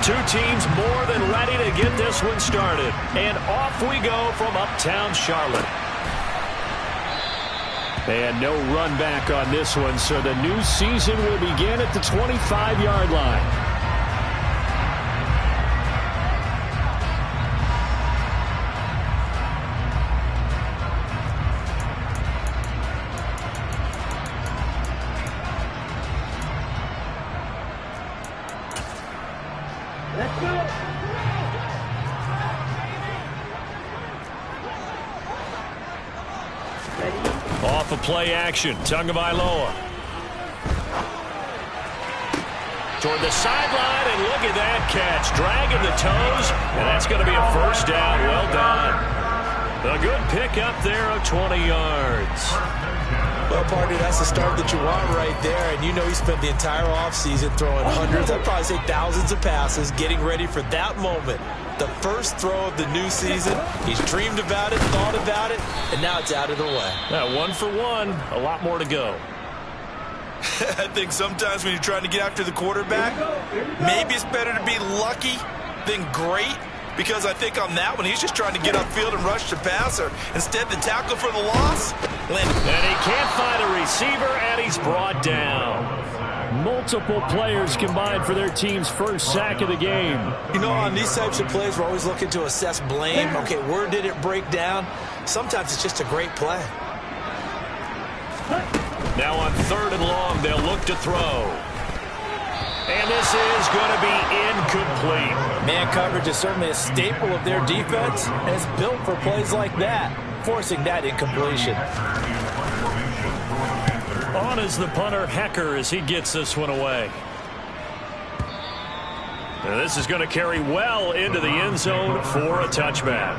Two teams more than ready to get this one started. And off we go from uptown Charlotte. And no run back on this one, so the new season will begin at the 25-yard line. Off of play action, Tagovailoa. Toward the sideline, and look at that catch. Dragging the toes, and that's going to be a first down. Well done. A good pick up there of 20 yards. Well, partner, that's the start that you want right there. And you know he spent the entire offseason throwing hundreds, I'd probably say thousands of passes, getting ready for that moment. The first throw of the new season. He's dreamed about it, thought about it, and now it's out of the way. Yeah, 1 for 1. A lot more to go. I think sometimes when you're trying to get after the quarterback, maybe it's better to be lucky than great. Because I think on that one, he's just trying to get upfield and rush the passer. Instead, the tackle for the loss landed. And he can't find a receiver, and he's brought down. Multiple players combined for their team's first sack of the game. You know, on these types of plays, we're always looking to assess blame. Okay, where did it break down? Sometimes it's just a great play. Now on 3rd and long, they'll look to throw. And this is going to be incomplete. Man coverage is certainly a staple of their defense, and it's built for plays like that, forcing that incompletion. On is the punter, Hecker, as he gets this one away. Now this is going to carry well into the end zone for a touchback.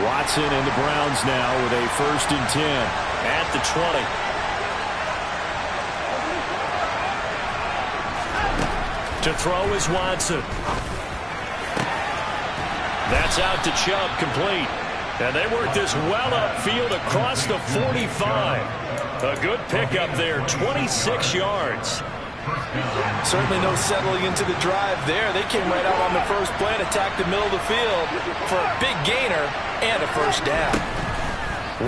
Watson and the Browns now with a 1st and 10 at the 20. To throw is Watson. That's out to Chubb, complete. And they work this well upfield across the 45. A good pickup there, 26 yards. Certainly no settling into the drive there. They came right out on the first play and attacked the middle of the field for a big gainer and a first down.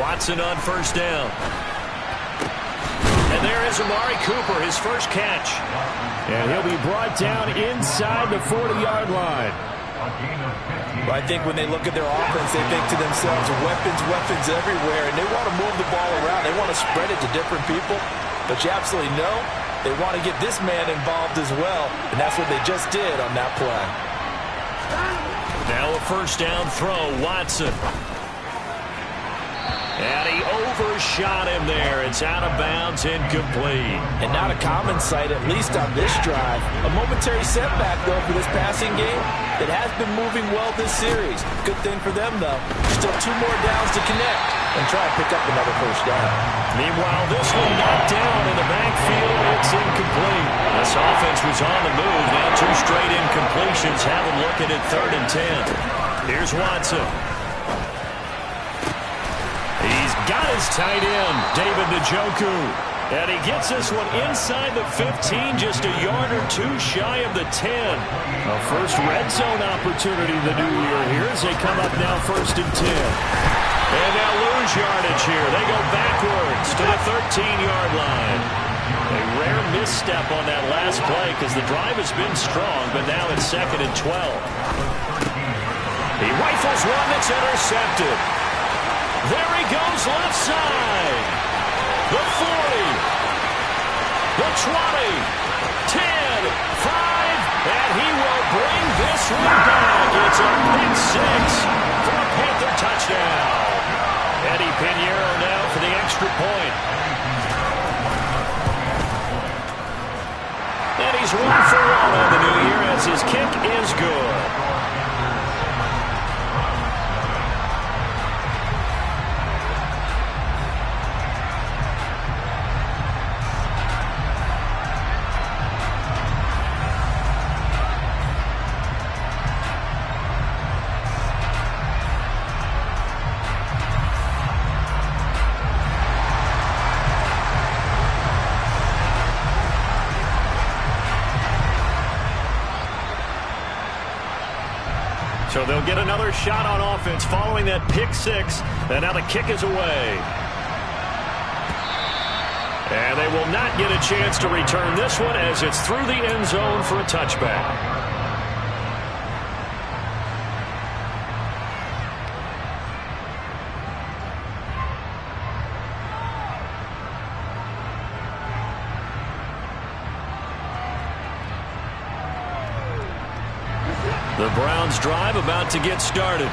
Watson on 1st down. And there is Amari Cooper, his first catch. And he'll be brought down inside the 40-yard line. Well, I think when they look at their offense, they think to themselves, weapons everywhere, and they want to move the ball around. They want to spread it to different people. But you absolutely know they want to get this man involved as well, and that's what they just did on that play. Now a 1st down throw, Watson. And he overshot him there. It's out of bounds, incomplete. And not a common sight, at least on this drive. A momentary setback, though, for this passing game that has been moving well this series. Good thing for them, though. Still 2 more downs to connect and try and pick up another first down. Meanwhile, this one knocked down in the backfield. It's incomplete. This offense was on the move. Now 2 straight incompletions. Have them looking at 3rd and 10. Here's Watson. He's got his tight end, David Njoku. And he gets this one inside the 15, just a yard or 2 shy of the 10. A first red zone opportunity the new year here as they come up now 1st and 10. And they'll lose yardage here. They go backwards to the 13-yard line. A rare misstep on that last play because the drive has been strong, but now it's 2nd and 12. He rifles one that's intercepted. There he goes left side. The 40. The 20. 10. 5. And he will bring this one back. It's a pick 6 for a Panther touchdown. Eddie Pinheiro now for the extra point. And he's 1 for 1 on the new year as his kick is good. So they'll get another shot on offense following that pick six. And now the kick is away. And they will not get a chance to return this one as it's through the end zone for a touchback. The Browns drive about to get started.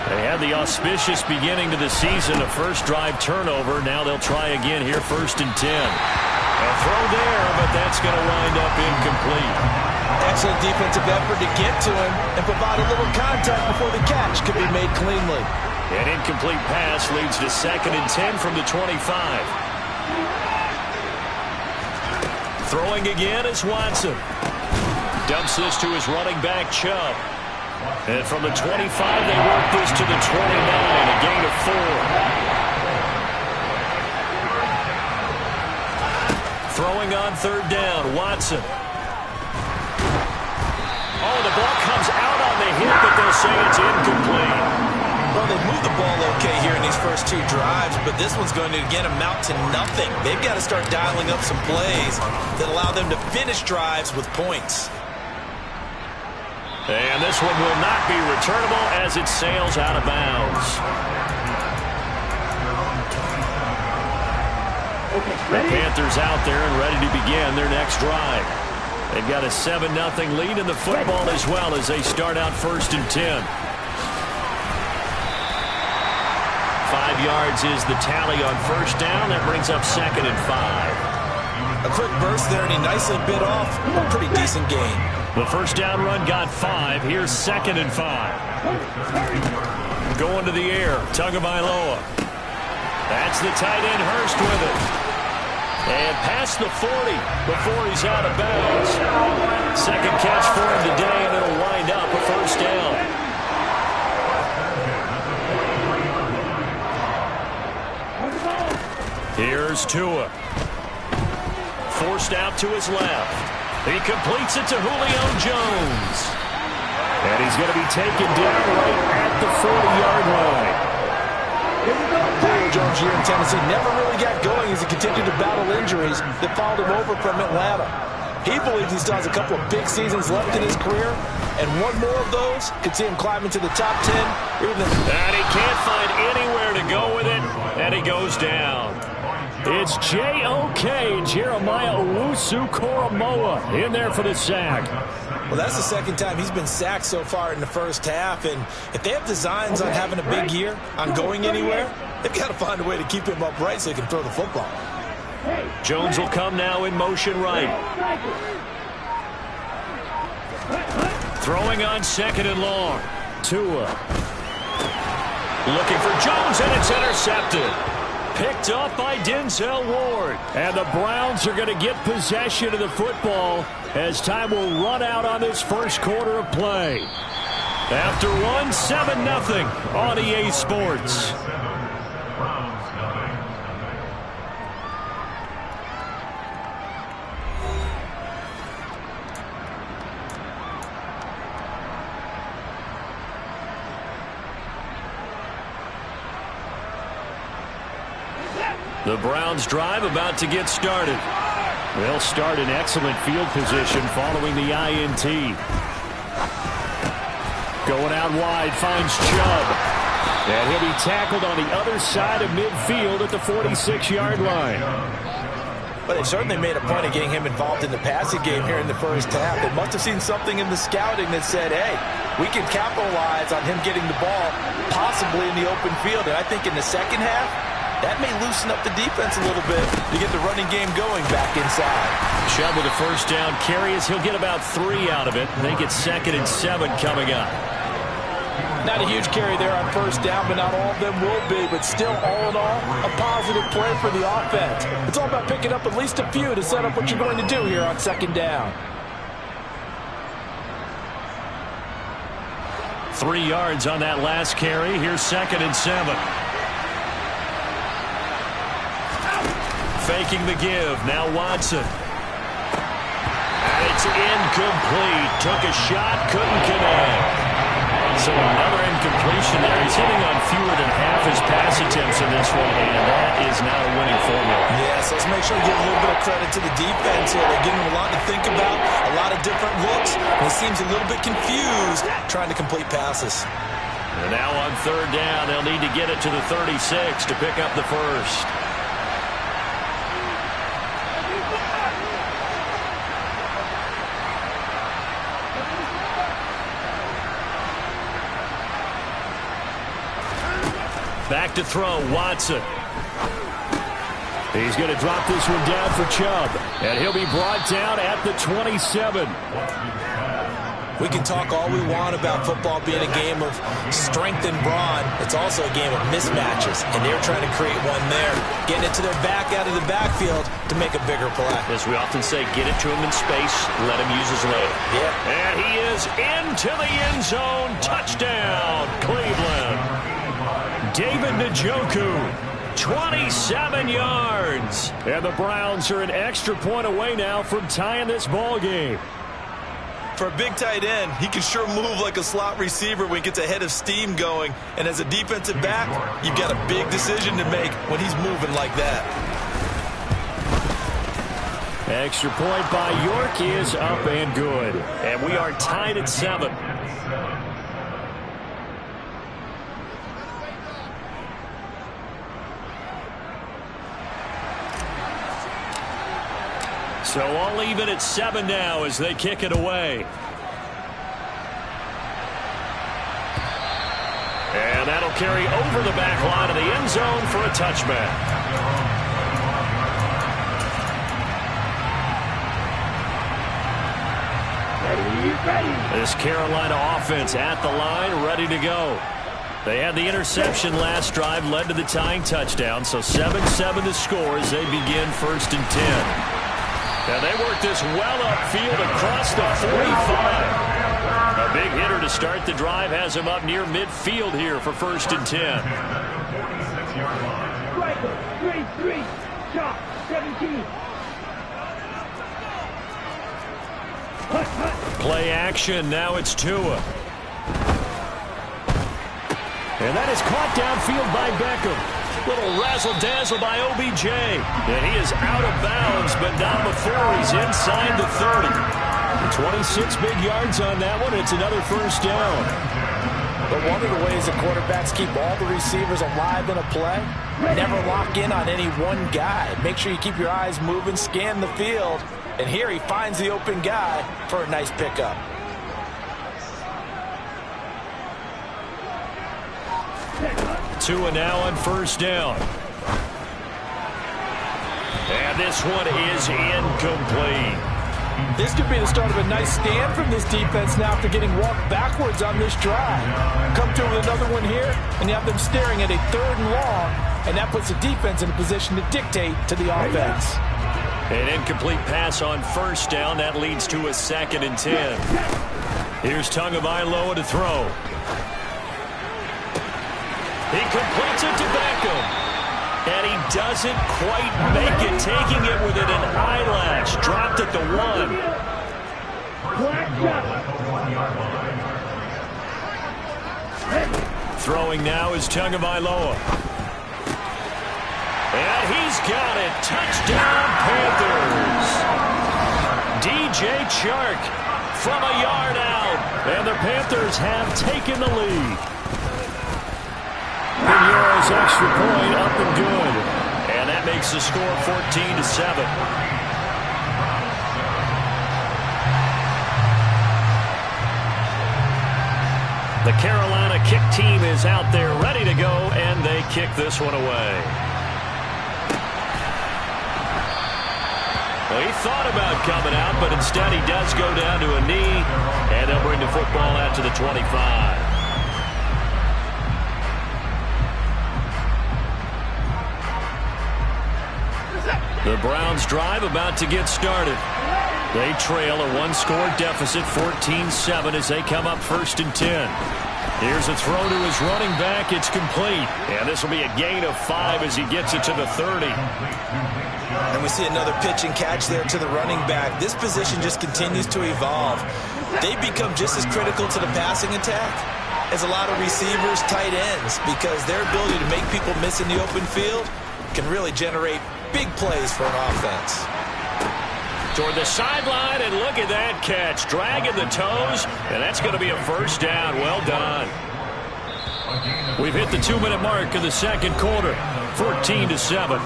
They had the auspicious beginning to the season, a first drive turnover. Now they'll try again here, 1st and 10. A throw there, but that's going to wind up incomplete. Excellent defensive effort to get to him and provide a little contact before the catch could be made cleanly. An incomplete pass leads to 2nd and 10 from the 25. Throwing again is Watson. Dumps this to his running back, Chubb. And from the 25, they work this to the 29, a gain of 4. Throwing on 3rd down, Watson. Oh, the ball comes out on the hit, but they'll say it's incomplete. Well, they've moved the ball okay here in these first 2 drives, but this one's going to, again, amount to nothing. They've got to start dialing up some plays that allow them to finish drives with points. And this one will not be returnable as it sails out of bounds. The Panthers out there and ready to begin their next drive. They've got a 7-0 lead in the football as well as they start out 1st and 10. 5 yards is the tally on 1st down. That brings up 2nd and 5. A quick burst there, and he nicely bit off a pretty decent gain. The 1st down run got 5. Here's 2nd and 5. Going to the air, Tagovailoa. That's the tight end Hurst with it. And past the 40 before he's out of bounds. 2nd catch for him today, and it'll wind up a 1st down. Here's Tua. Forced out to his left. He completes it to Julio Jones. And he's going to be taken down right at the 40-yard line. Julio Jones here in Tennessee never really got going as he continued to battle injuries that followed him over from Atlanta. He believes he still has a couple of big seasons left in his career, and one more of those could see him climb into the top 10. And he can't find anywhere to go with it, and he goes down. It's J.O.K. Jeremiah Owusu-Koramoah in there for the sack. Well, that's the 2nd time he's been sacked so far in the first half, and if they have designs on having a big year, on going anywhere, they've got to find a way to keep him upright so he can throw the football. Jones will come now in motion right. Throwing on 2nd and long. Tua. Looking for Jones, and it's intercepted. Picked up by Denzel Ward. And the Browns are going to get possession of the football as time will run out on this 1st quarter of play. After one, 7-0 on EA Sports. The Browns drive about to get started. They'll start in excellent field position following the INT. Going out wide, finds Chubb. And he'll be tackled on the other side of midfield at the 46-yard line. But they certainly made a point of getting him involved in the passing game here in the first half. They must have seen something in the scouting that said, hey, we can capitalize on him getting the ball possibly in the open field. And I think in the second half, that may loosen up the defense a little bit to get the running game going back inside. Chubb with a 1st down carry as he'll get about 3 out of it. I think it's 2nd and 7 coming up. Not a huge carry there on 1st down, but not all of them will be. But still, all in all, a positive play for the offense. It's all about picking up at least a few to set up what you're going to do here on 2nd down. 3 yards on that last carry. Here's 2nd and 7. Faking the give. Now Watson. And it's incomplete. Took a shot, couldn't connect. So another incompletion there. He's hitting on fewer than half his pass attempts in this one, and that is not a winning formula. Yeah, so let's make sure we give a little bit of credit to the defense here. They're giving him a lot to think about, a lot of different looks, and he seems a little bit confused trying to complete passes. And now on third down, they'll need to get it to the 36 to pick up the first. Back to throw, Watson. He's going to drop this one down for Chubb. And he'll be brought down at the 27. We can talk all we want about football being a game of strength and brawn. It's also a game of mismatches, and they're trying to create one there. Getting it to their back out of the backfield to make a bigger play. As we often say, get it to him in space, let him use his leg. Yeah. And he is into the end zone. Touchdown, Cleveland. David Njoku, 27 yards. And the Browns are an extra point away now from tying this ball game. For a big tight end, he can sure move like a slot receiver when he gets a head of steam going. And as a defensive back, you've got a big decision to make when he's moving like that. Extra point by York is up and good. And we are tied at 7. So all even at 7 now as they kick it away. And that'll carry over the back line of the end zone for a touchback. This Carolina offense at the line, ready to go. They had the interception last drive, led to the tying touchdown. So 7-7 the score as they begin 1st and 10. And they work this well upfield across the 45. A big hitter to start the drive has him up near midfield here for 1st and 10. Three, chop, 17. Play action, now it's Tua. And that is caught downfield by Beckham. Little razzle-dazzle by OBJ. And he is out of bounds, but not before he's inside the 30. 26 big yards on that one. It's another 1st down. But one of the ways the quarterbacks keep all the receivers alive in a play, never lock in on any one guy. Make sure you keep your eyes moving, scan the field. And here he finds the open guy for a nice pickup. Tua now on 1st down. And this one is incomplete. This could be the start of a nice stand from this defense now after getting walked backwards on this drive. Come to with another one here, and you have them staring at a 3rd and long, and that puts the defense in a position to dictate to the offense. An incomplete pass on 1st down. That leads to a 2nd and 10. Here's Tagovailoa to throw. He completes it to Beckham. And he doesn't quite make it, taking it within an eyelash. Dropped at the 1. Throwing now is Tagovailoa. And he's got it. Touchdown, Panthers. DJ Chark from a yard out. And the Panthers have taken the lead. Pinheiro's extra point up and good. And that makes the score 14-7. The Carolina kick team is out there ready to go, and they kick this one away. Well, he thought about coming out, but instead he does go down to a knee, and they'll bring the football out to the 25. The Browns drive about to get started. They trail a 1-score deficit, 14-7, as they come up 1st and 10. Here's a throw to his running back. It's complete. And this will be a gain of 5 as he gets it to the 30. And we see another pitch and catch there to the running back. This position just continues to evolve. They become just as critical to the passing attack is a lot of receivers, tight ends, because their ability to make people miss in the open field can really generate big plays for an offense. Toward the sideline, and look at that catch. Dragging the toes, and that's going to be a first down. Well done. We've hit the 2-minute mark of the second quarter, 14-7.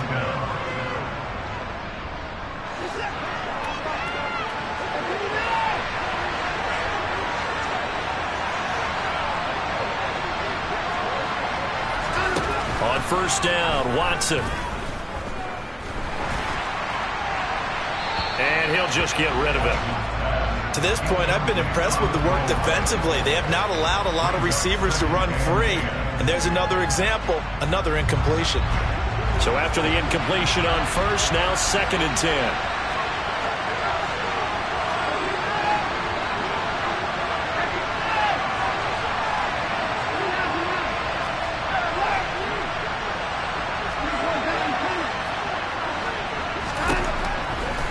On first down, Watson. And he'll just get rid of it. To this point, I've been impressed with the work defensively. They have not allowed a lot of receivers to run free. And there's another example, another incompletion. So after the incompletion on first, now 2nd and 10.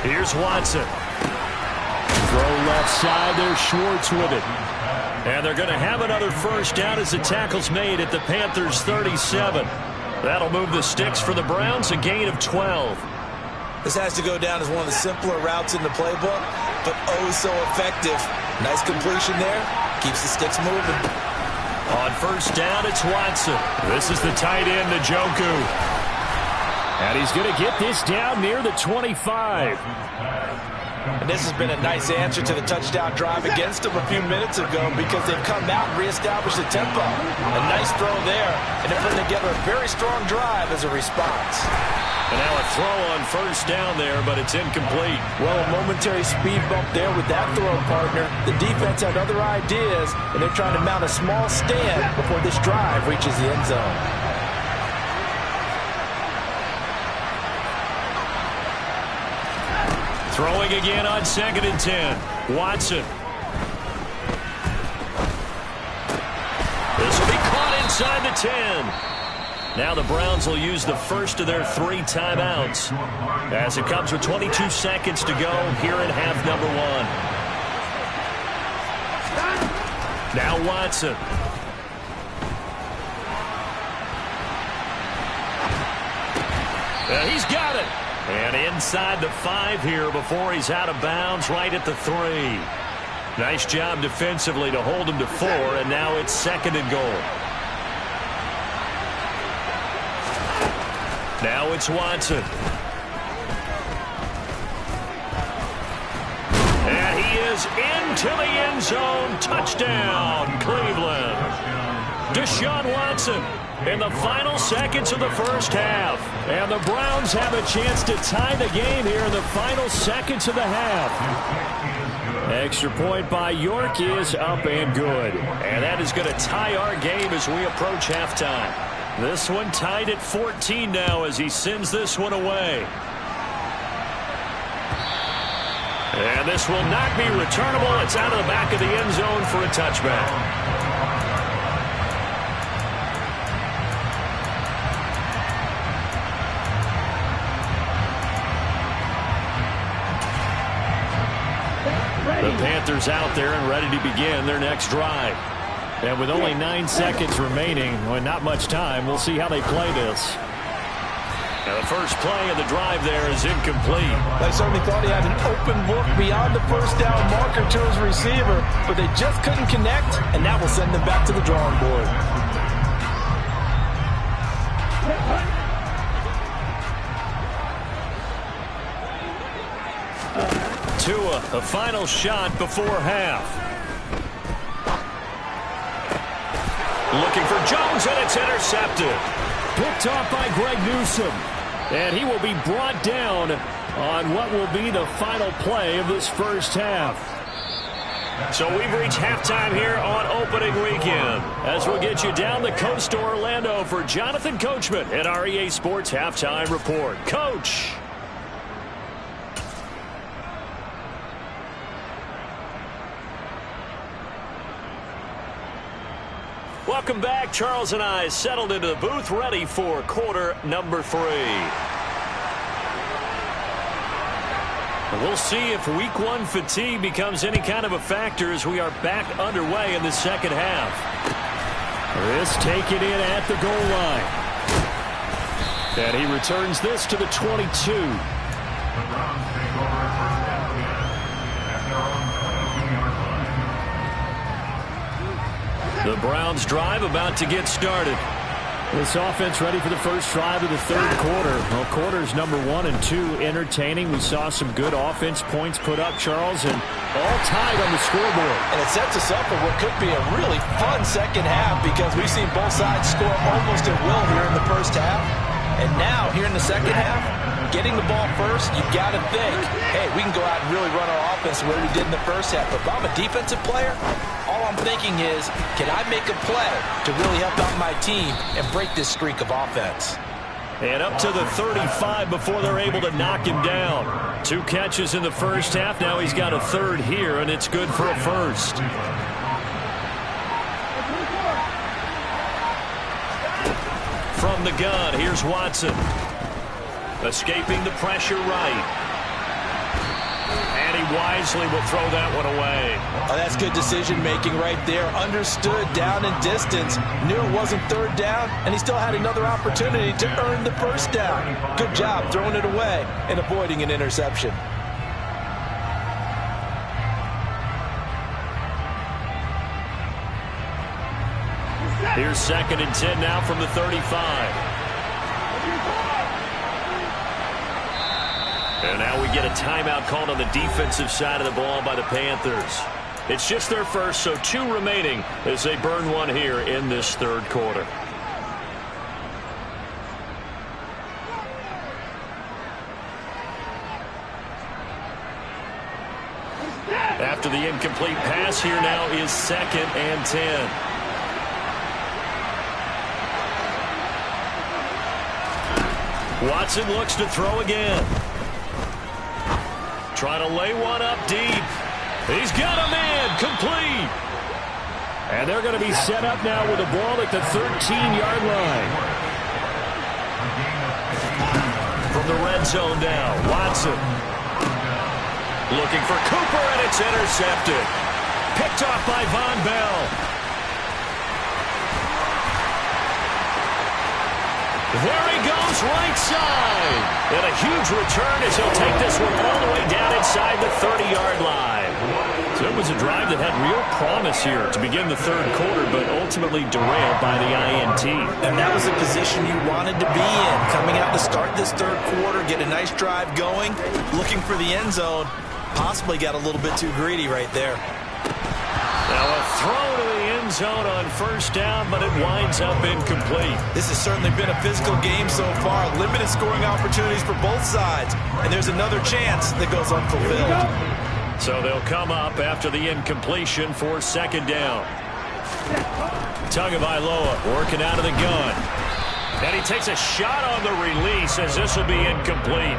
Here's Watson. Throw left side. There's Schwartz with it. And they're going to have another first down as the tackle's made at the Panthers' 37. That'll move the sticks for the Browns, a gain of 12. This has to go down as one of the simpler routes in the playbook, but oh so effective. Nice completion there. Keeps the sticks moving. On first down, it's Watson. This is the tight end, Njoku. And he's going to get this down near the 25. And this has been a nice answer to the touchdown drive against them a few minutes ago because they've come out and reestablished the tempo. A nice throw there, and they're putting together a very strong drive as a response. And now a throw on first down there, but it's incomplete. Well, a momentary speed bump there with that throw, partner. The defense had other ideas, and they're trying to mount a small stand before this drive reaches the end zone. Throwing again on 2nd and 10. Watson. This will be caught inside the 10. Now the Browns will use the first of their 3 timeouts as it comes with 22 seconds to go here in half number 1. Now Watson. He's got it. And inside the 5 here before he's out of bounds, right at the 3. Nice job defensively to hold him to 4, and now it's 2nd and goal. Now it's Watson. And he is into the end zone. Touchdown, Cleveland. Deshaun Watson in the final seconds of the first half. And the Browns have a chance to tie the game here in the final seconds of the half. Extra point by York is up and good. And that is going to tie our game as we approach halftime. This one tied at 14 now as he sends this one away. And this will not be returnable. It's out of the back of the end zone for a touchback. The Panthers out there and ready to begin their next drive. And with only 9 seconds remaining, well, not much time, we'll see how they play this. Now the first play of the drive there is incomplete. They certainly thought he had an open look beyond the first down marker to his receiver, but they just couldn't connect, and that will send them back to the drawing board. Tua, a final shot before half. Looking for Jones, and it's intercepted. Picked off by Greg Newsome. And he will be brought down on what will be the final play of this first half. So we've reached halftime here on opening weekend. As we'll get you down the coast to Orlando for Jonathan Coachman at our EA Sports Halftime Report. Coach. Welcome back. Charles and I settled into the booth ready for quarter number 3. We'll see if week 1 fatigue becomes any kind of a factor as we are back underway in the second half. This taken in at the goal line. And he returns this to the 22. The Browns drive about to get started. This offense ready for the first drive of the third quarter. Well, quarters number 1 and 2 entertaining. We saw some good offense points put up, Charles, and all tied on the scoreboard. And it sets us up for what could be a really fun second half because we've seen both sides score almost at will here in the first half. And now, here in the second half, getting the ball first, you've got to think, hey, we can go out and really run our offense the way we did in the first half. But if I'm a defensive player, all I'm thinking is, can I make a play to really help out my team and break this streak of offense? And up to the 35 before they're able to knock him down. 2 catches in the first half. Now he's got a third here, and it's good for a first. From the gun, here's Watson. Escaping the pressure right. And he wisely will throw that one away. Oh, that's good decision-making right there. Understood down and distance. Knew it wasn't third down, and he still had another opportunity to earn the first down. Good job throwing it away and avoiding an interception. Here's 2nd and 10 now from the 35. And now we get a timeout called on the defensive side of the ball by the Panthers. It's just their first, so 2 remaining as they burn one here in this third quarter. After the incomplete pass, here now is 2nd and 10. Watson looks to throw again. Trying to lay one up deep. He's got a man complete. And they're going to be set up now with the ball at the 13-yard line. From the red zone now, Watson. Looking for Cooper, and it's intercepted. Picked off by Von Bell. There he goes, right side. And a huge return as he'll take this one all the way down inside the 30-yard line. So it was a drive that had real promise here to begin the third quarter, but ultimately derailed by the INT. And that was the position you wanted to be in. Coming out to start this third quarter, get a nice drive going, looking for the end zone. Possibly got a little bit too greedy right there. Now a throw to the end zone on first down, but it winds up incomplete. This has certainly been a physical game so far. Limited scoring opportunities for both sides. And there's another chance that goes unfulfilled. So they'll come up after the incompletion for 2nd down. Tagovailoa working out of the gun. And he takes a shot on the release as this will be incomplete.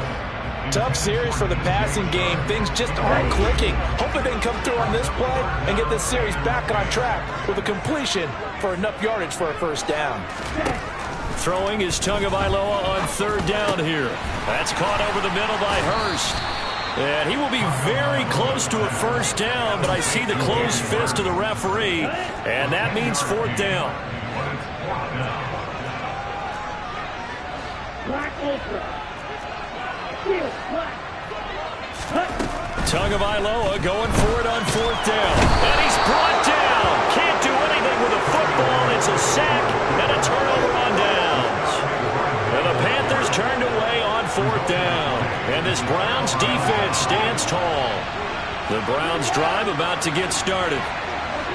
Tough series for the passing game. Things just aren't clicking. Hoping they can come through on this play and get this series back on track with a completion for enough yardage for a first down. Throwing is Tagovailoa on 3rd down here. That's caught over the middle by Hurst. And he will be very close to a first down, but I see the closed fist of the referee, and that means 4th down. Tagovailoa going for it on 4th down. And he's brought down. Can't do anything with a football. It's a sack and a turnover on downs. And the Panthers turned away on 4th down. And this Browns defense stands tall. The Browns drive about to get started.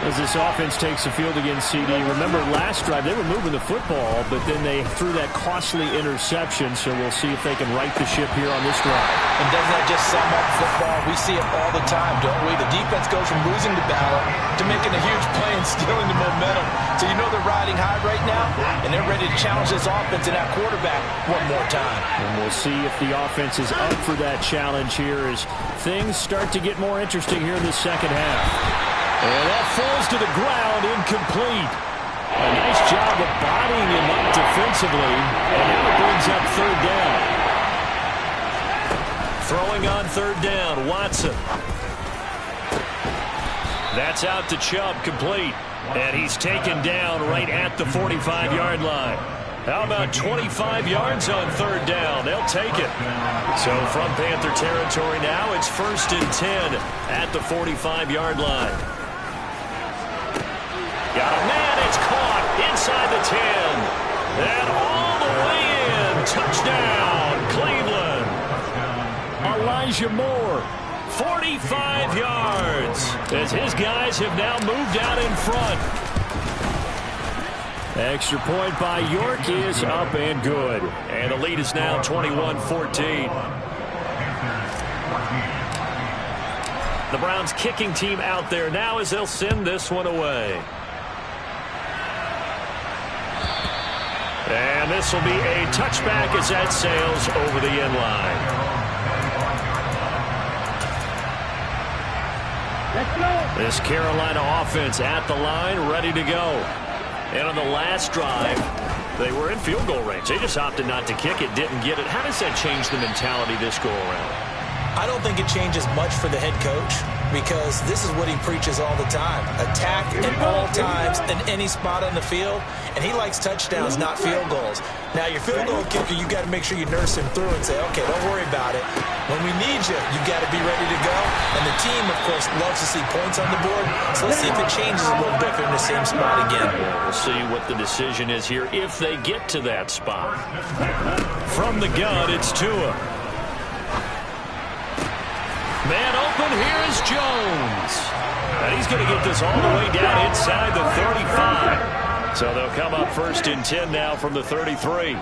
As this offense takes the field against CD, remember last drive they were moving the football, but then they threw that costly interception, so we'll see if they can right the ship here on this drive. And doesn't that just sum up football? We see it all the time, don't we? The defense goes from losing the battle to making a huge play and stealing the momentum. So you know they're riding high right now, and they're ready to challenge this offense and that quarterback one more time. And we'll see if the offense is up for that challenge here as things start to get more interesting here in the second half. And that falls to the ground, incomplete. A nice job of bodying him up defensively. And now it brings up 3rd down. Throwing on 3rd down, Watson. That's out to Chubb, complete. And he's taken down right at the 45-yard line. How about 25 yards on third down? They'll take it. So from Panther territory now, it's 1st and 10 at the 45-yard line. Got a man. It's caught inside the 10. And all the way in. Touchdown, Cleveland. Elijah Moore, 45 yards, as his guys have now moved out in front. Extra point by York is up and good. And the lead is now 21-14. The Browns kicking team out there now as they'll send this one away. And this will be a touchback as that sails over the end line. This Carolina offense at the line, ready to go. And on the last drive, they were in field goal range. They just opted not to kick it, didn't get it. How does that change the mentality this go around? I don't think it changes much for the head coach because this is what he preaches all the time. Attack at all times in any spot on the field, and he likes touchdowns, not field goals. Now, your field goal kicker, you got to make sure you nurse him through and say, okay, don't worry about it. When we need you, you got to be ready to go. And the team, of course, loves to see points on the board. So let's see if it changes a little bit if they're in the same spot again. We'll see what the decision is here if they get to that spot. From the gun, it's Tua. Man open, here is Jones. And he's going to get this all the way down inside the 35. So they'll come up 1st and 10 now from the 33.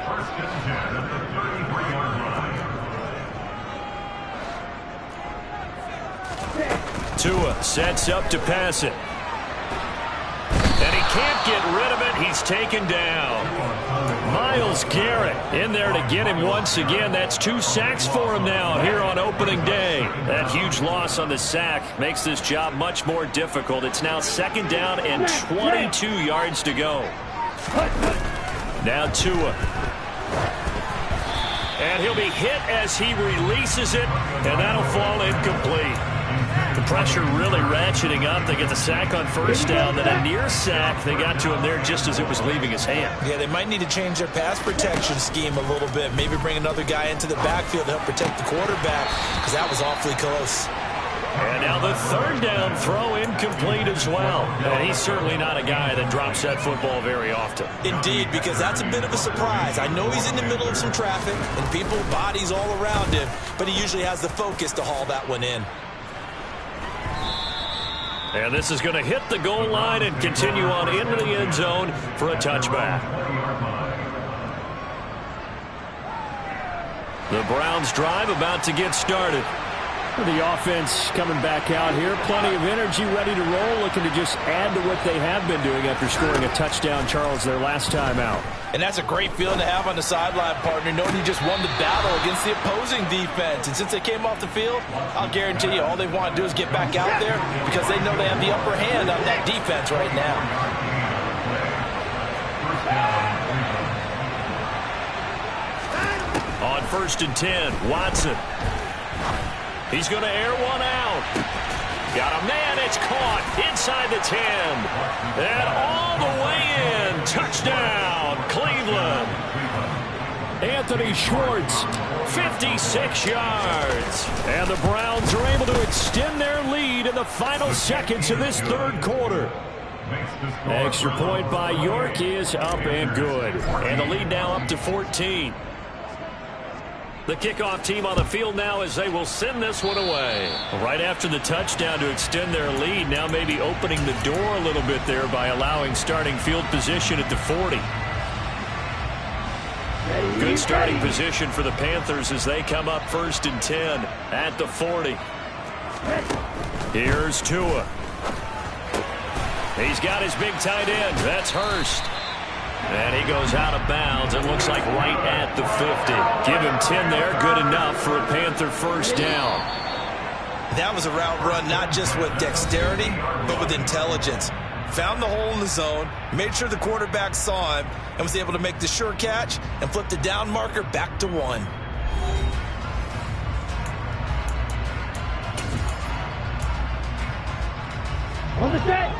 Tua sets up to pass it. And he can't get rid of it. He's taken down. Myles Garrett in there to get him once again. That's 2 sacks for him now here on opening day. That huge loss on the sack makes this job much more difficult. It's now 2nd down and 22 yards to go. Now Tua. And he'll be hit as he releases it, and that'll fall incomplete. The pressure really ratcheting up. They get the sack on 1st down, then a near sack. They got to him there just as it was leaving his hand. Yeah, they might need to change their pass protection scheme a little bit. Maybe bring another guy into the backfield to help protect the quarterback, because that was awfully close. And now the 3rd down throw incomplete as well. And he's certainly not a guy that drops that football very often. Indeed, because that's a bit of a surprise. I know he's in the middle of some traffic and people, bodies all around him, but he usually has the focus to haul that one in. And this is going to hit the goal line and continue on into the end zone for a touchback. The Browns drive about to get started. The offense coming back out here. Plenty of energy, ready to roll, looking to just add to what they have been doing after scoring a touchdown, Charles, their last time out. And that's a great feeling to have on the sideline, partner, knowing you just won the battle against the opposing defense. And since they came off the field, I'll guarantee you all they want to do is get back out there because they know they have the upper hand on that defense right now. On 1st and 10, Watson. He's going to air one out. Got a man. It's caught inside the 10. And all the way in. Touchdown, Cleveland. Anthony Schwartz, 56 yards. and the Browns are able to extend their lead in the final seconds of this 3rd quarter. Extra point by York is up and good. And the lead now up to 14. The kickoff team on the field now as they will send this one away. Right after the touchdown to extend their lead, now maybe opening the door a little bit there by allowing starting field position at the 40. Good starting position for the Panthers as they come up 1st and 10 at the 40. Here's Tua. He's got his big tight end. That's Hurst. And he goes out of bounds. It looks like right at the 50. Give him 10 there. Good enough for a Panther 1st down. That was a route run not just with dexterity, but with intelligence. Found the hole in the zone, made sure the quarterback saw him, and was able to make the sure catch and flip the down marker back to 1. On the set.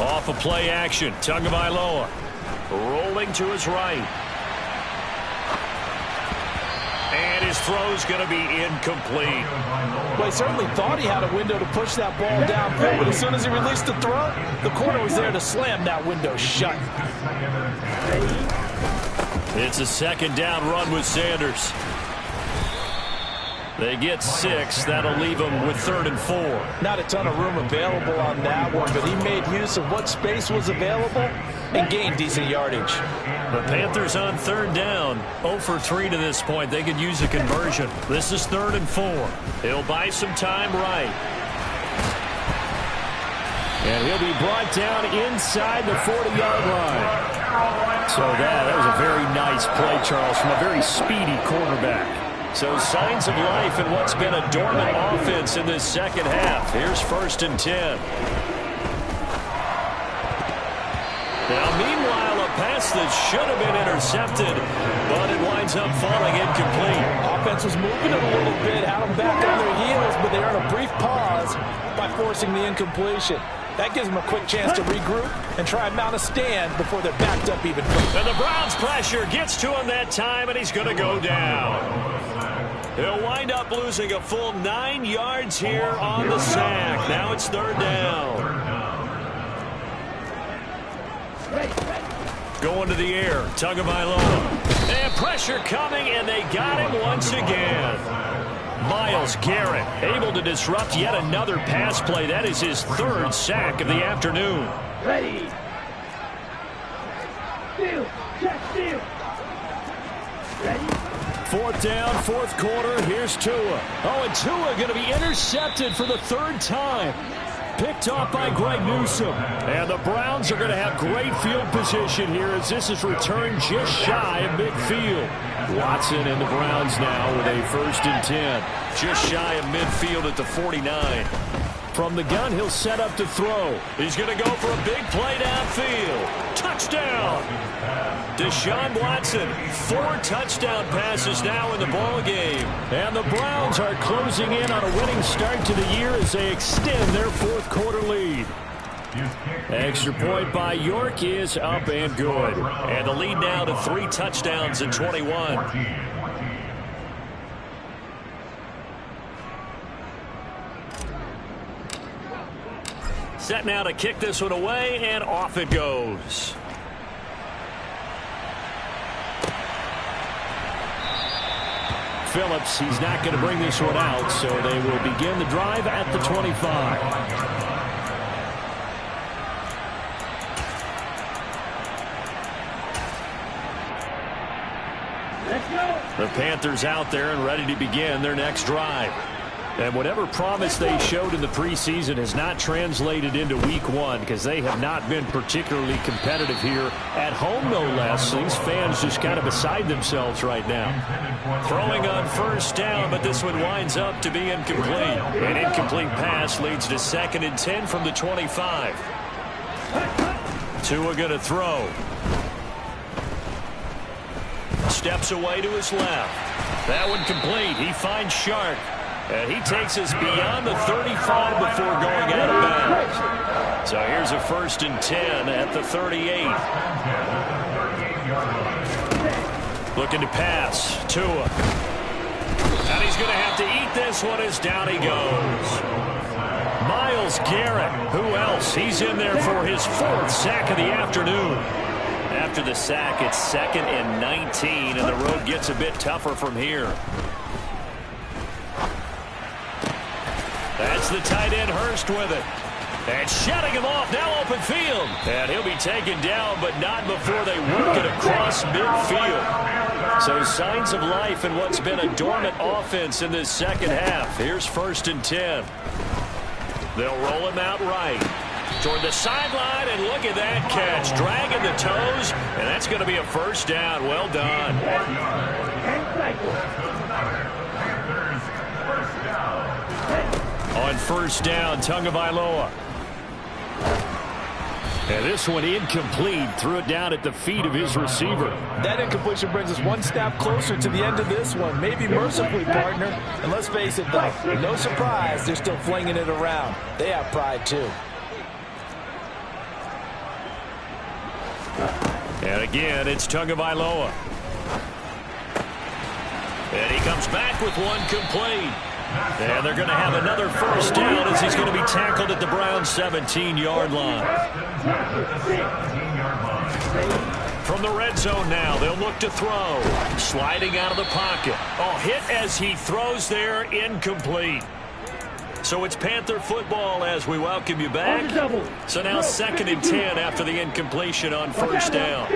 Off of play action, Tagovailoa rolling to his right. And his throw's going to be incomplete. Well, he certainly thought he had a window to push that ball downfield, but as soon as he released the throw, the corner was there to slam that window shut. It's a second down run with Sanders. They get 6. That'll leave them with 3rd and 4. Not a ton of room available on that one, but he made use of what space was available and gained decent yardage. The Panthers on 3rd down. 0 for 3 to this point. They could use a conversion. This is 3rd and 4. He'll buy some time right. And he'll be brought down inside the 40-yard line. So that was a very nice play, Charles, from a very speedy quarterback. So signs of life in what's been a dormant offense in this second half. Here's 1st and 10. Now, meanwhile, a pass that should have been intercepted, but it winds up falling incomplete. Offense was moving it a little bit, had them back on their heels, but they earned a brief pause by forcing the incompletion. That gives them a quick chance to regroup and try and mount a stand before they're backed up even further. And the Browns' pressure gets to him that time, and he's going to go down. He'll wind up losing a full 9 yards here on the sack. Now it's 3rd down. Going to the air, Tagovailoa. And pressure coming, and they got him once again. Myles Garrett able to disrupt yet another pass play. That is his 3rd sack of the afternoon. Ready. Steal. Check steal. Ready. 4th down, 4th quarter. Here's Tua. Oh, and Tua going to be intercepted for the 3rd time. Picked off by Greg Newsome. And the Browns are going to have great field position here as this is returned just shy of midfield. Watson and the Browns now with a 1st and 10. Just shy of midfield at the 49. From the gun, he'll set up to throw. He's going to go for a big play downfield. Touchdown! Deshaun Watson, 4 touchdown passes now in the ball game. And the Browns are closing in on a winning start to the year as they extend their 4th quarter lead. Extra point by York is up and good. And the lead now to 3 touchdowns at 21. Set now to kick this one away, and off it goes. Phillips, he's not going to bring this one out, so they will begin the drive at the 25. The Panthers out there and ready to begin their next drive. And whatever promise they showed in the preseason has not translated into week 1 because they have not been particularly competitive here at home, no less. These fans just kind of beside themselves right now. Throwing on 1st down, but this one winds up to be incomplete. An incomplete pass leads to 2nd and 10 from the 25. Tua going to throw. Steps away to his left. That one complete. He finds Shark. And he takes us beyond the 35 before going out of bounds. So here's a 1st and 10 at the 38. Looking to pass. Tua. And he's going to have to eat this one as down he goes. Myles Garrett. Who else? He's in there for his 4th sack of the afternoon. After the sack, it's 2nd and 19, and the road gets a bit tougher from here. That's the tight end Hurst with it. And shutting him off, now open field. And he'll be taken down, but not before they work it across midfield. So signs of life in what's been a dormant offense in this second half. Here's 1st and 10. They'll roll him out right. Toward the sideline, and look at that catch. Dragging the toes, and that's going to be a 1st down. Well done. On 1st down, Tagovailoa. And this one incomplete. Threw it down at the feet of his receiver. That incompletion brings us one step closer to the end of this one. Maybe mercifully, partner. And let's face it, though, no surprise, they're still flinging it around. They have pride, too. And again, it's Tagovailoa. And he comes back with one complete. And they're going to have another first down as he's going to be tackled at the Browns' 17-yard line. From the red zone now, they'll look to throw. Sliding out of the pocket. Oh, hit as he throws there, incomplete. So it's Panther football as we welcome you back. So now 2nd and 10 after the incompletion on first down.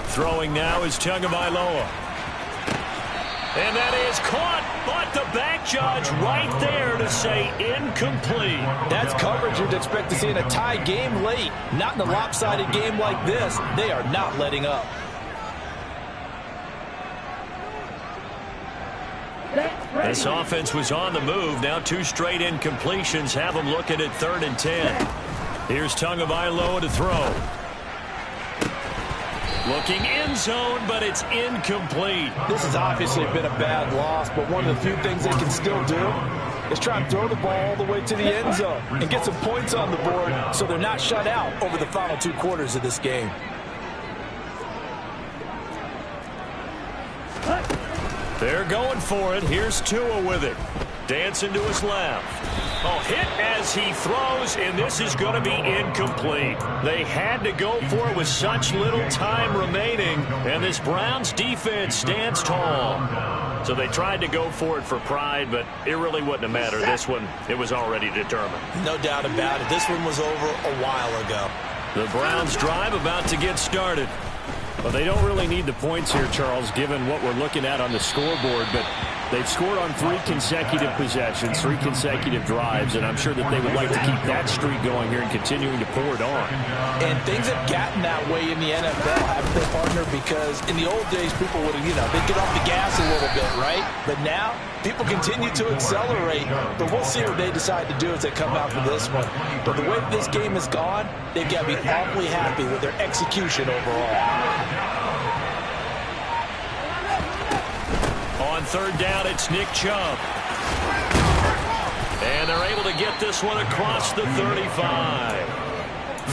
Throwing now is Tagovailoa. And that is caught, but the back judge right there to say incomplete. That's coverage you'd expect to see in a tie game late. Not in a lopsided game like this. They are not letting up. This offense was on the move. Now 2 straight incompletions have them looking at 3rd and 10. Here's Tagovailoa to throw. Looking end zone, but it's incomplete. This has obviously been a bad loss, but one of the few things they can still do is try and throw the ball all the way to the end zone and get some points on the board so they're not shut out over the final 2 quarters of this game. They're going for it. Here's Tua with it. Dancing to his left. Oh, hit as he throws, and this is going to be incomplete. They had to go for it with such little time remaining, and this Browns defense stands tall. So they tried to go for it for pride, but it really wouldn't have mattered. This one, it was already determined. No doubt about it. This one was over a while ago. The Browns drive about to get started. Well, they don't really need the points here, Charles, given what we're looking at on the scoreboard, but they've scored on 3 consecutive possessions, 3 consecutive drives, and I'm sure that they would like to keep that streak going here and continuing to pour it on. And things have gotten that way in the NFL, haven't they, partner? Because in the old days, people would have, they'd get off the gas a little bit, right? But now, people continue to accelerate, but we'll see what they decide to do as they come out for this one. But the way this game has gone, they've got to be awfully happy with their execution overall. On 3rd down, it's Nick Chubb. And they're able to get this one across the 35.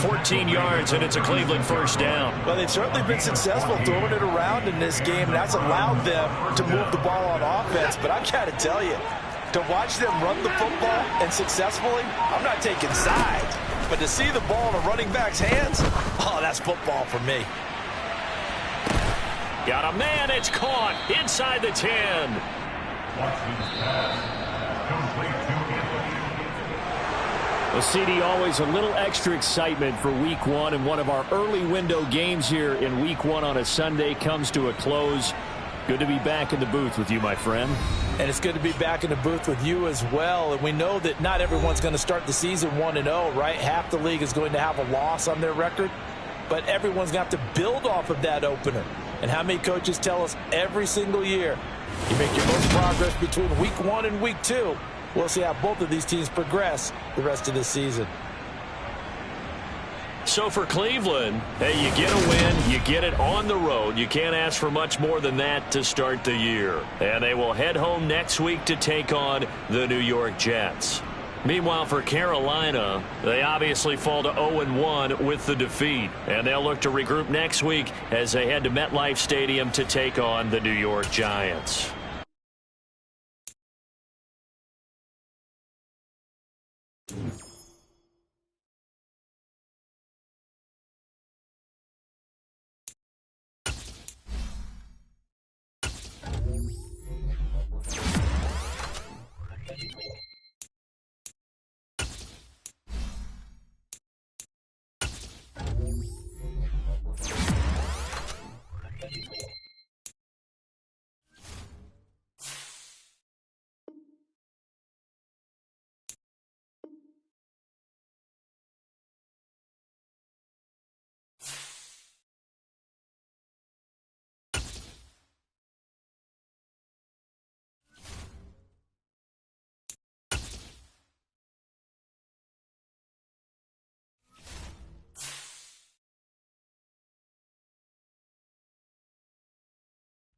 14 yards, and it's a Cleveland first down. Well, they've certainly been successful throwing it around in this game, and that's allowed them to move the ball on offense. But I've got to tell you, to watch them run the football and successfully, I'm not taking sides. But to see the ball in a running back's hands, oh, that's football for me. Got a man, it's caught inside the 10. Well, CD, always a little extra excitement for Week 1, and one of our early window games here in Week 1 on a Sunday comes to a close. Good to be back in the booth with you, my friend. And it's good to be back in the booth with you as well. And we know that not everyone's going to start the season 1-0, right? Half the league is going to have a loss on their record, but everyone's going to have to build off of that opener. And how many coaches tell us every single year, you make your most progress between Week 1 and Week 2. We'll see how both of these teams progress the rest of this season. So for Cleveland, hey, you get a win, you get it on the road. You can't ask for much more than that to start the year. And they will head home next week to take on the New York Jets. Meanwhile, for Carolina, they obviously fall to 0-1 with the defeat. And they'll look to regroup next week as they head to MetLife Stadium to take on the New York Giants.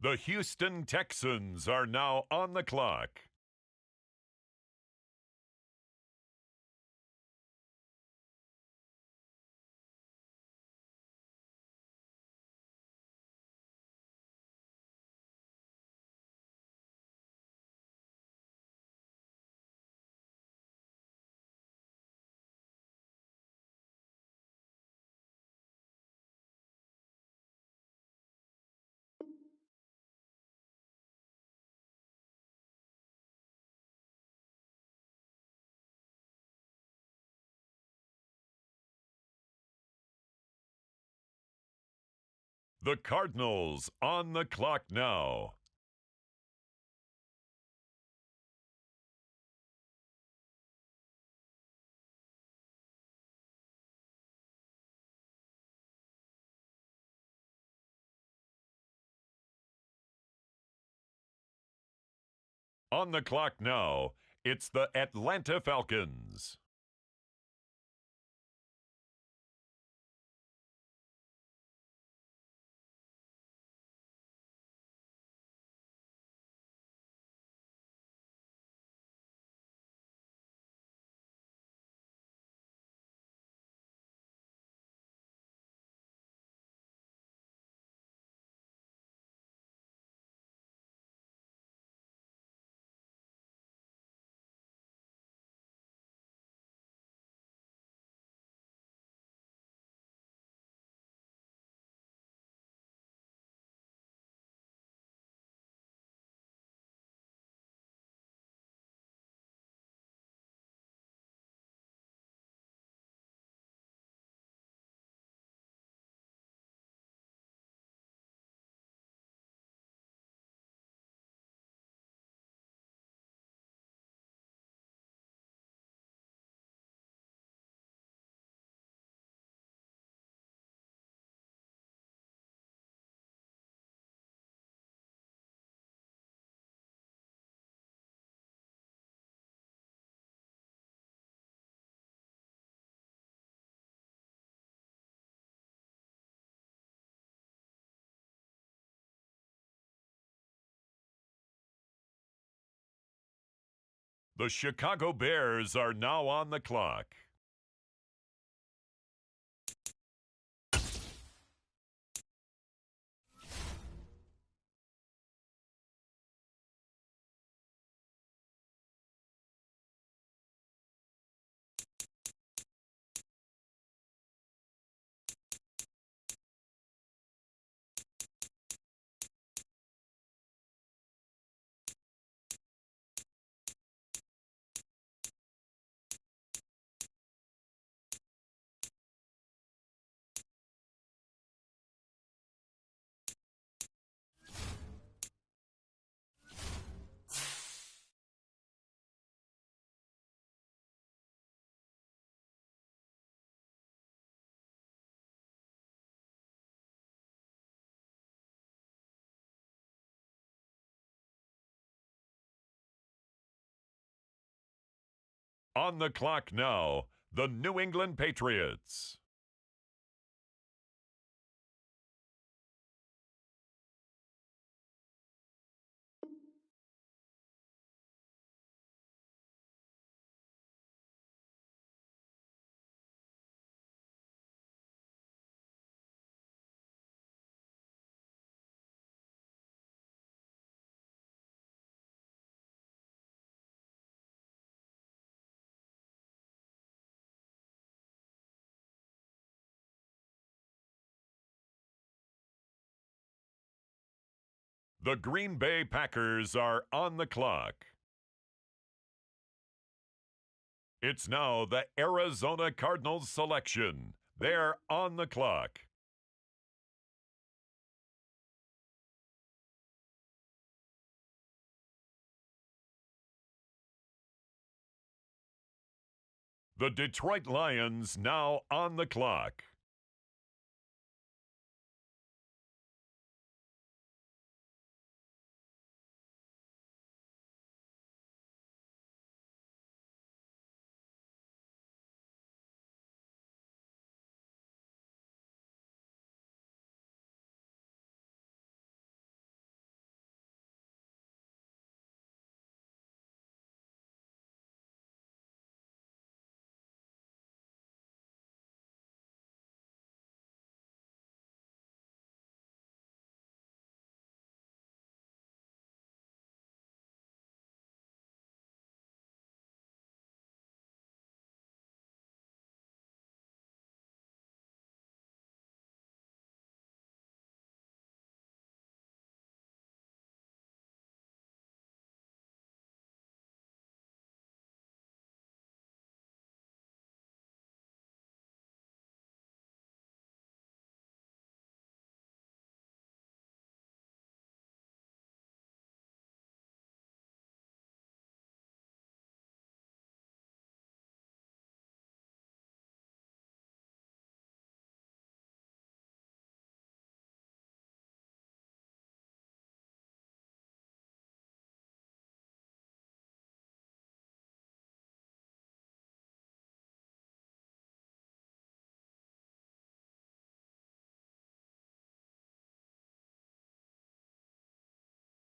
The Houston Texans are now on the clock. The Cardinals on the clock now. On the clock now, it's the Atlanta Falcons. The Chicago Bears are now on the clock. On the clock now, the New England Patriots. The Green Bay Packers are on the clock. It's now the Arizona Cardinals selection. They're on the clock. The Detroit Lions now on the clock.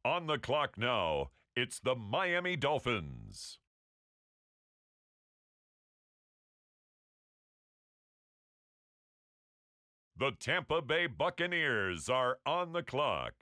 On the clock now, it's the Miami Dolphins. The Tampa Bay Buccaneers are on the clock.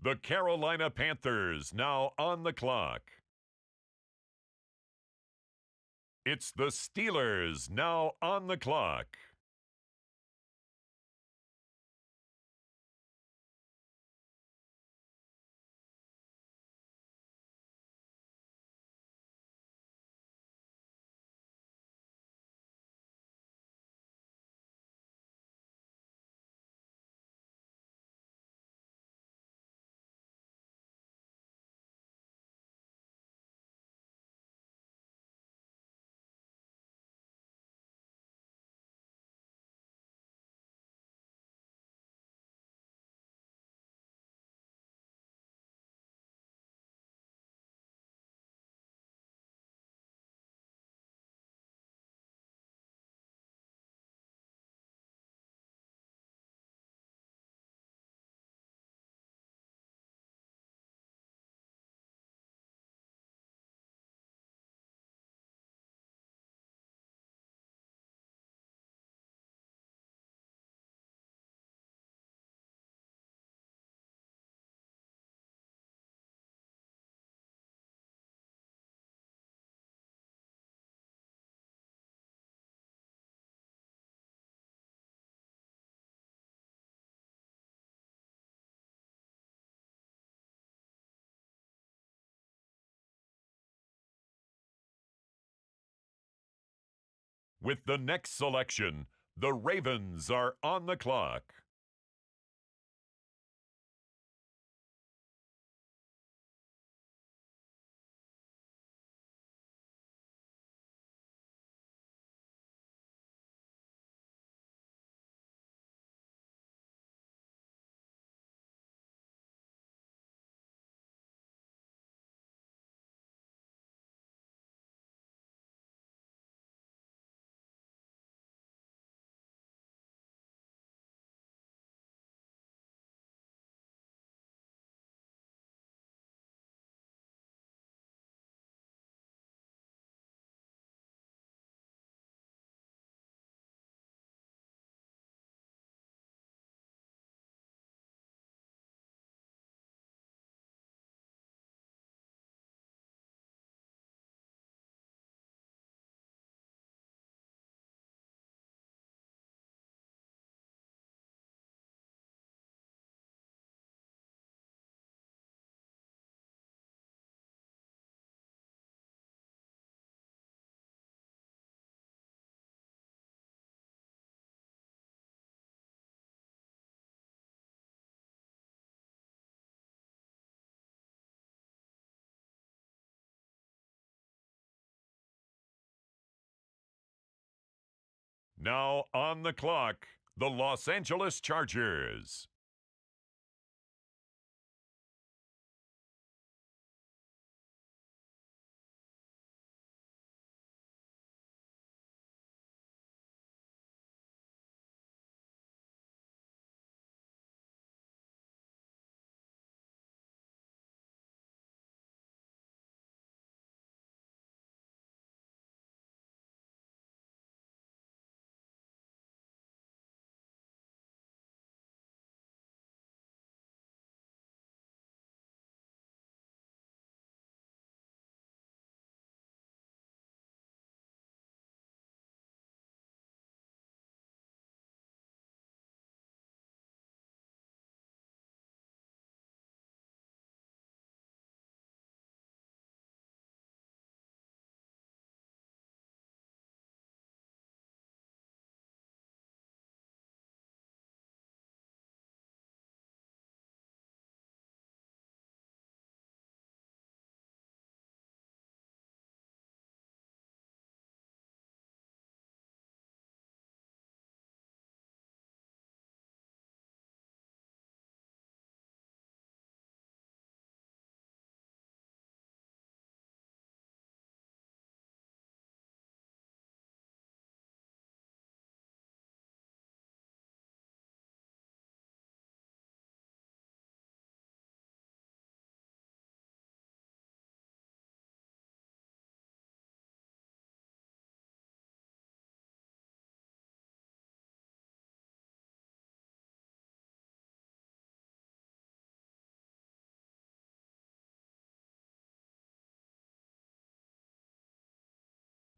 The Carolina Panthers now on the clock. It's the Steelers now on the clock. With the next selection, the Ravens are on the clock. Now on the clock, the Los Angeles Chargers.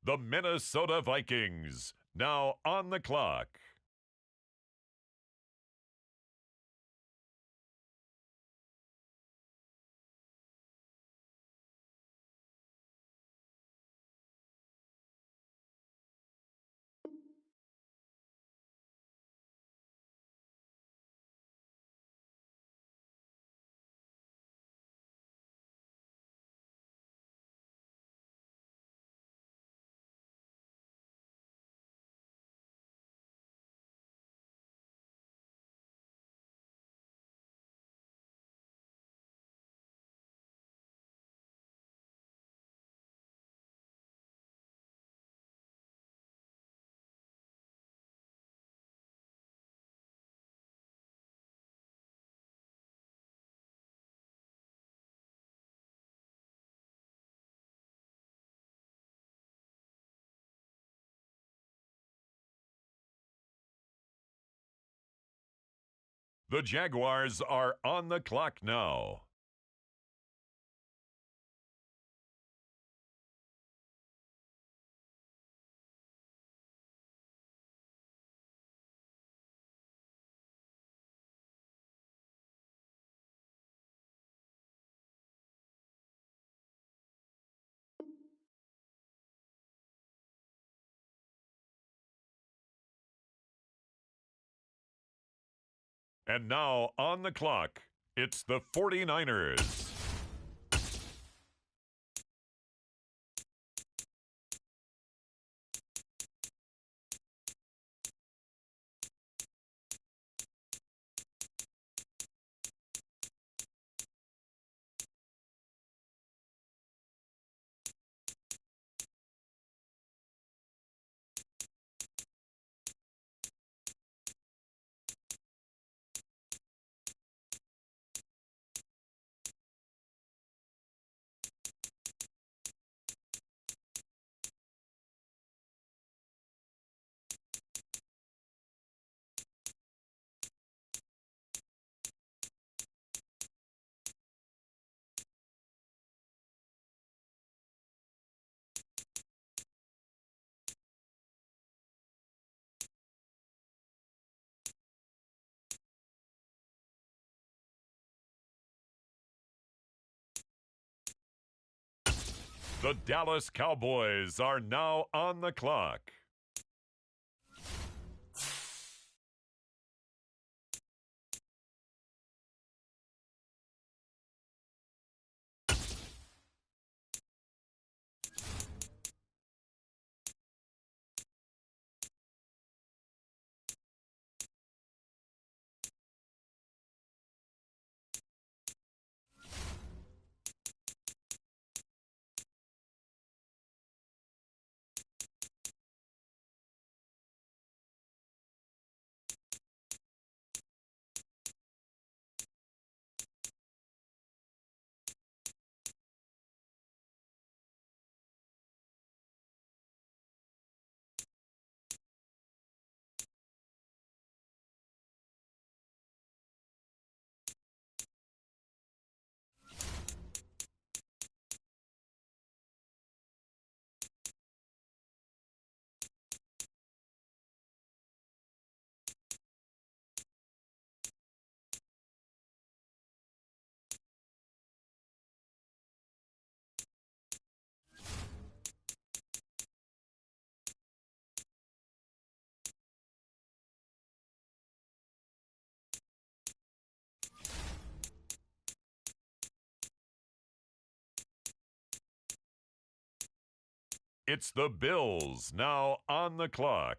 the Minnesota Vikings, now on the clock. The Jaguars are on the clock now. And now on the clock, it's the 49ers. The Dallas Cowboys are now on the clock. It's the Bills now on the clock.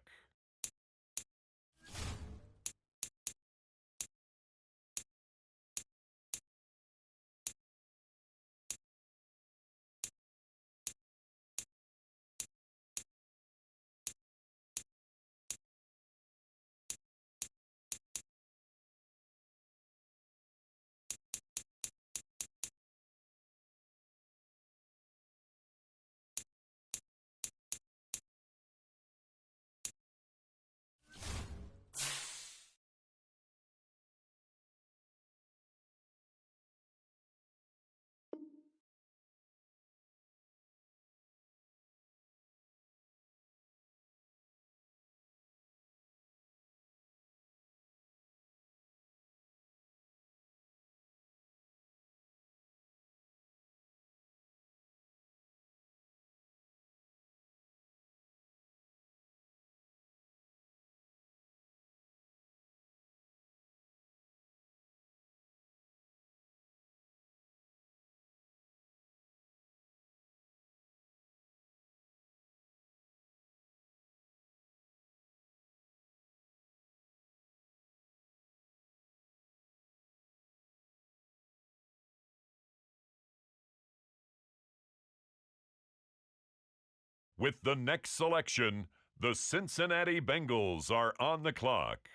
With the next selection, the Cincinnati Bengals are on the clock.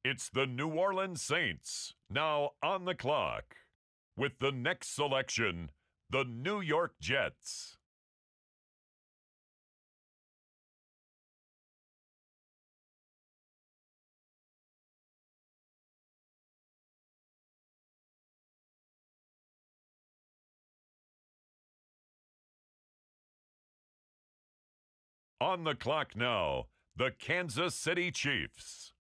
It's the New Orleans Saints, now on the clock. With the next selection, the New York Jets. On the clock now, the Kansas City Chiefs.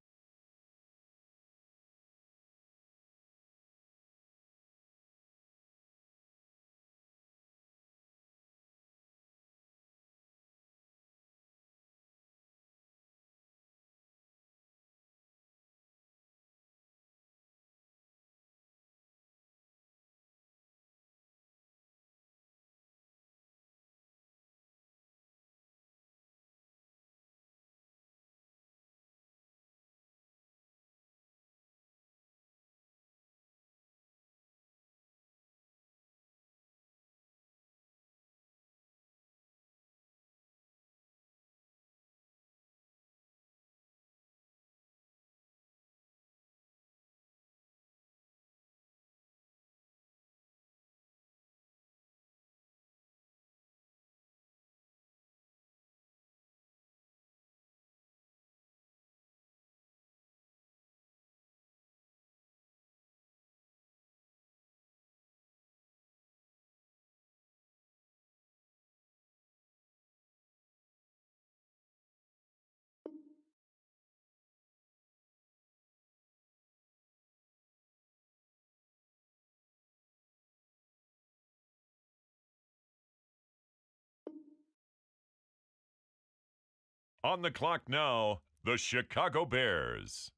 On the clock now, the Chicago Bears.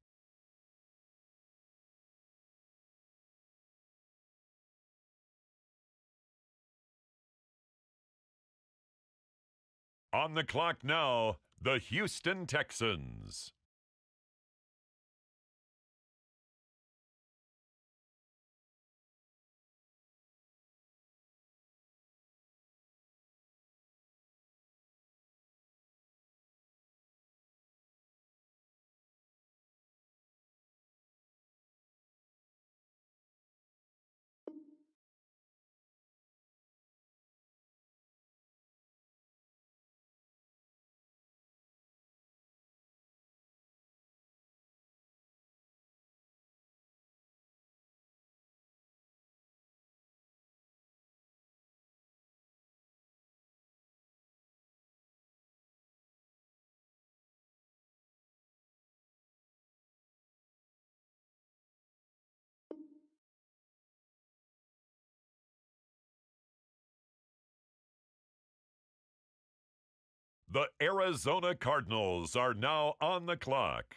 On the clock now, the Houston Texans. The Arizona Cardinals are now on the clock.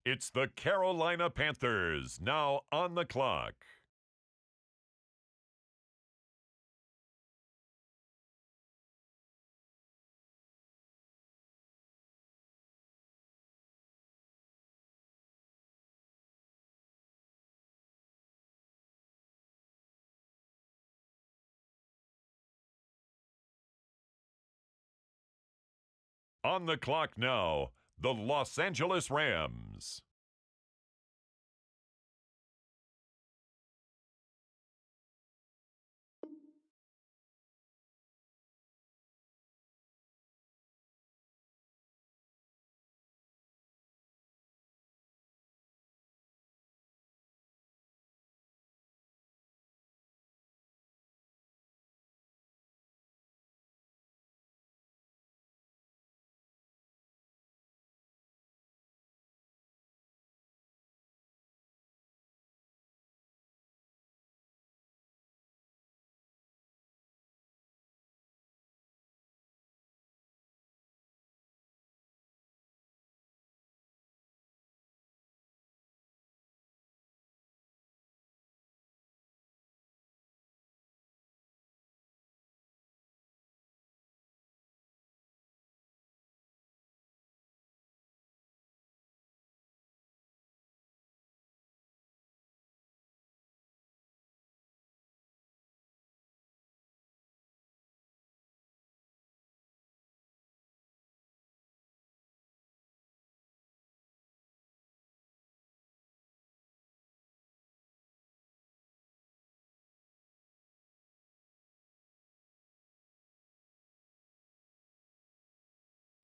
It's the Carolina Panthers, now on the clock. On the clock now, the Los Angeles Rams.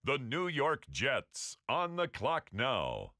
The New York Jets on the clock now.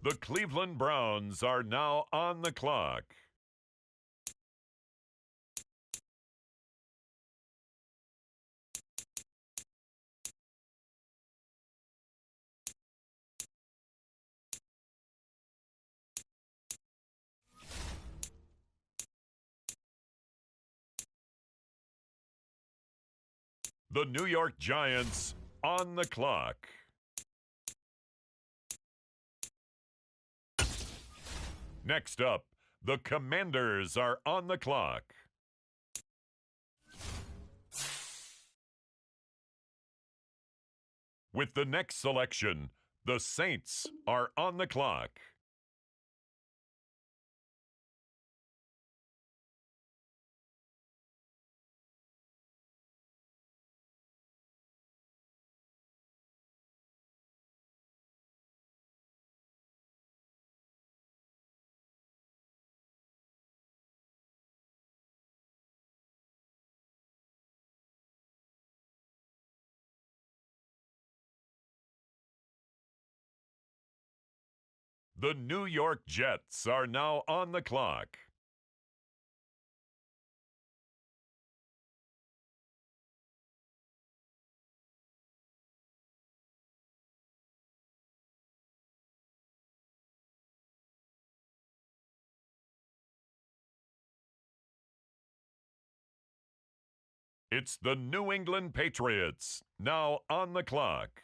The Cleveland Browns are now on the clock. The New York Giants on the clock. Next up, the Commanders are on the clock. With the next selection, the Saints are on the clock. The New York Jets are now on the clock. It's the New England Patriots now on the clock.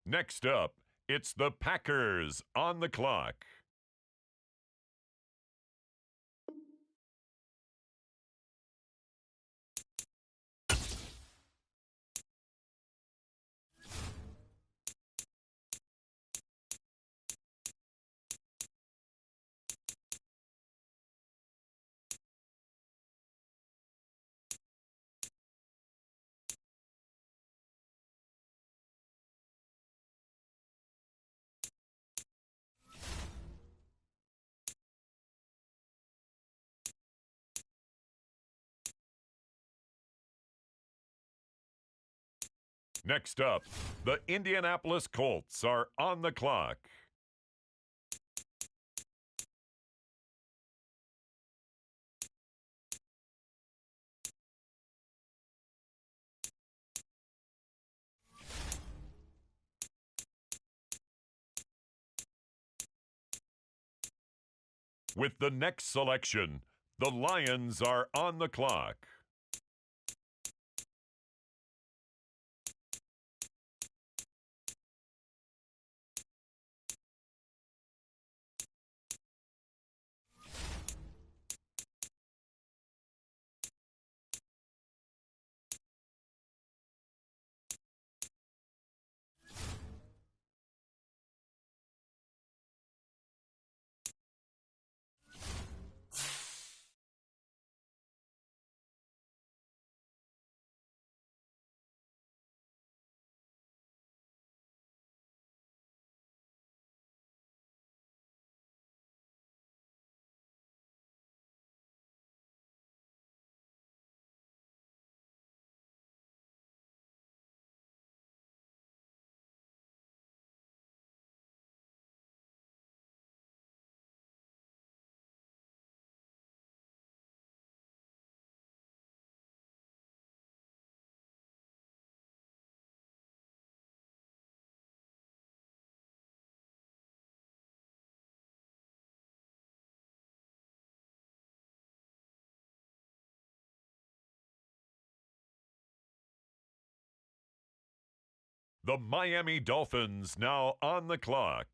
Next up, it's the Packers on the clock. Next up, the Indianapolis Colts are on the clock. With the next selection, the Lions are on the clock. The Miami Dolphins now on the clock.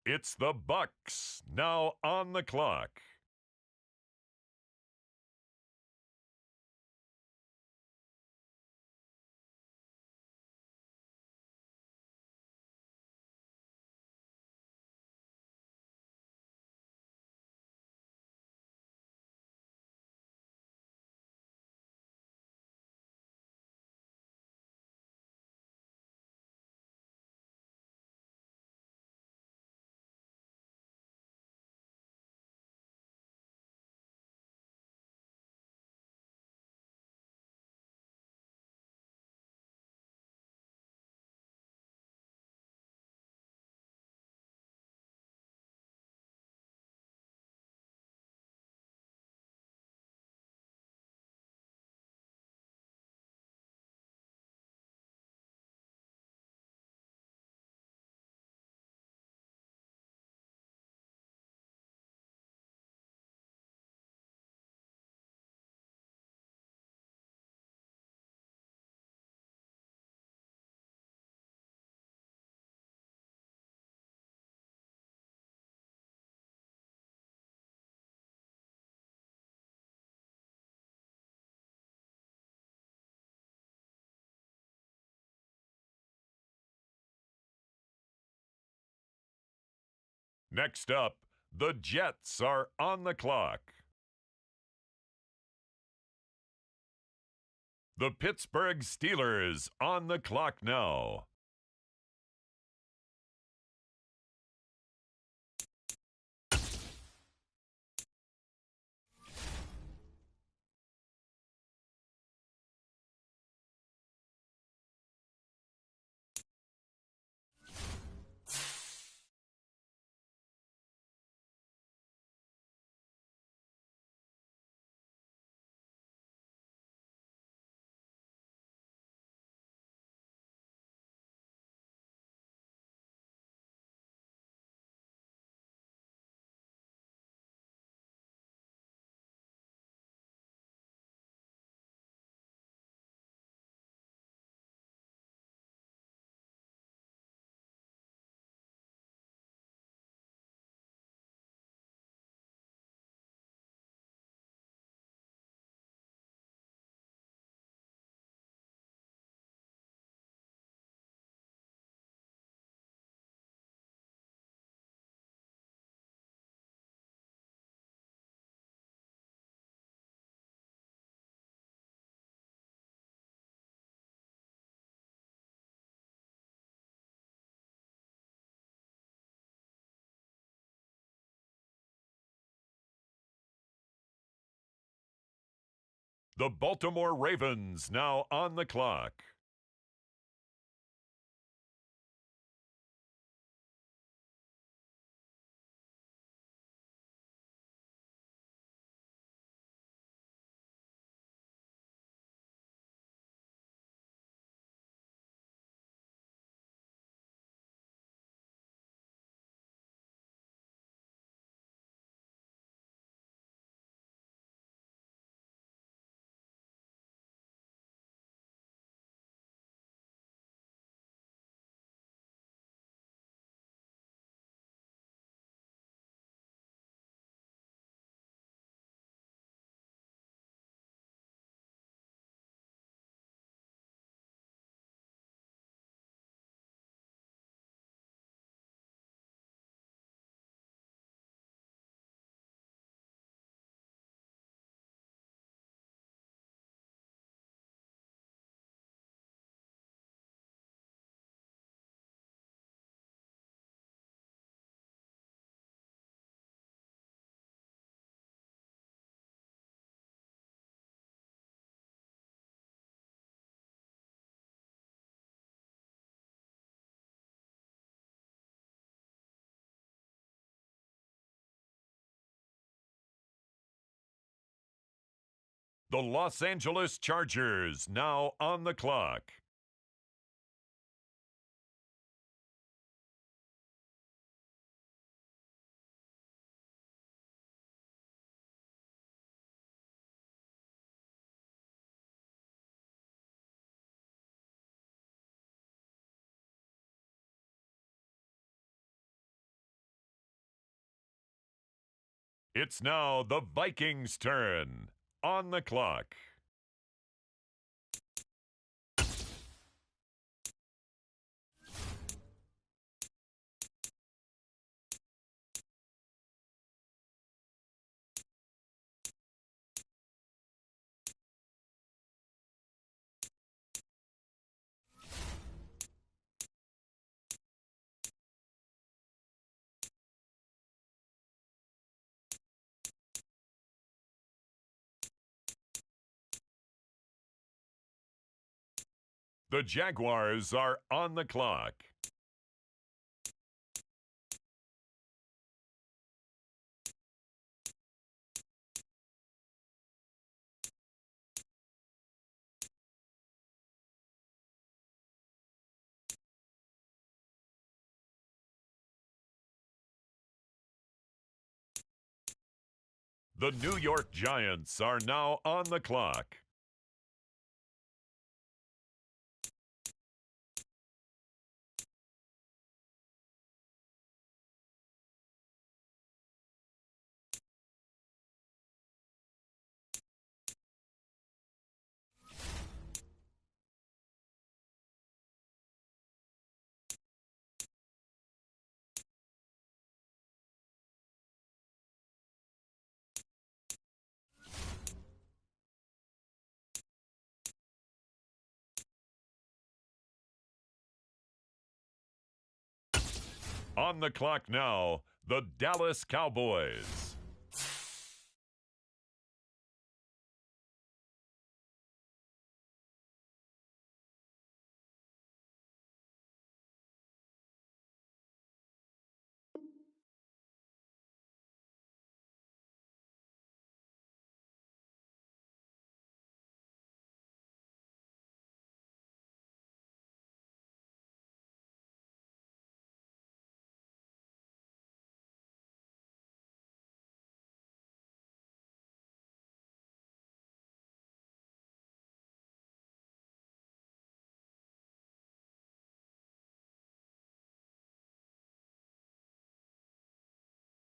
It's the Bucks now on the clock. Next up, the Jets are on the clock. The Pittsburgh Steelers on the clock now. The Baltimore Ravens now on the clock. The Los Angeles Chargers now on the clock. It's now the Vikings' turn on the clock. The Jaguars are on the clock. The New York Giants are now on the clock. On the clock now, the Dallas Cowboys.